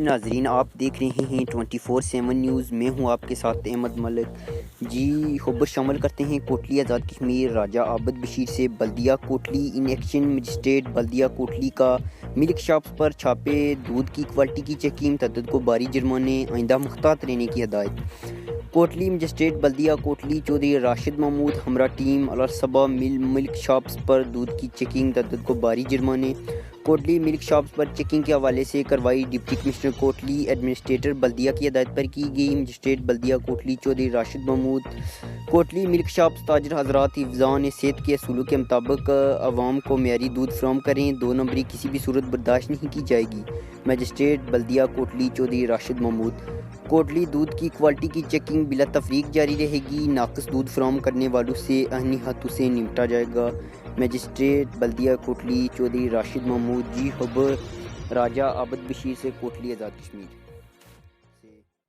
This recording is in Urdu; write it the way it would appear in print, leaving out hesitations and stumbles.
ناظرین، آپ دیکھ رہے ہیں 24/7 نیوز۔ میں ہوں آپ کے ساتھ احمد ملک جی۔ خبر شامل کرتے ہیں کوٹلی آزاد کشمیر راجہ عابد بشیر سے بلدیہ کوٹلی ان ایکشن۔ مجسٹریٹ بلدیہ کوٹلی کا ملک شاپس پر چھاپے، دودھ کی کوالٹی کی چیکنگ، تعدد کو بھاری جرمانے، آئندہ محتاط رہنے کی ہدایت۔ کوٹلی مجسٹریٹ بلدیہ کوٹلی چودھری راشد محمود ہمراہ ٹیم الصبا ملک شاپس پر دودھ کی چیکنگ، تعدد کو بھاری جرمانے۔ کوٹلی ملک شاپس پر چیکنگ کے حوالے سے کارروائی ڈپٹی کمشنر کوٹلی ایڈمنسٹریٹر بلدیہ کی ہدایت پر کی گئی۔ مجسٹریٹ بلدیہ کوٹلی چودھری راشد محمود کوٹلی ملک شاپس تاجر حضرات حفظان صحت کے اصولوں کے مطابق عوام کو معیاری دودھ فراہم کریں، 2 نمبری کسی بھی صورت برداشت نہیں کی جائے گی۔ مجسٹریٹ بلدیہ کوٹلی چودھری راشد محمود کوٹلی دودھ کی کوالٹی کی چیکنگ بلا تفریق جاری رہے گی، ناقص دودھ فراہم کرنے والوں سے آئینی ہاتھوں سے نمٹا جائے گا۔ مجسٹریٹ بلدیہ کوٹلی چودھری راشد محمود جی۔ خبر راجہ عابد بشیر سے کوٹلی آزاد کشمیر۔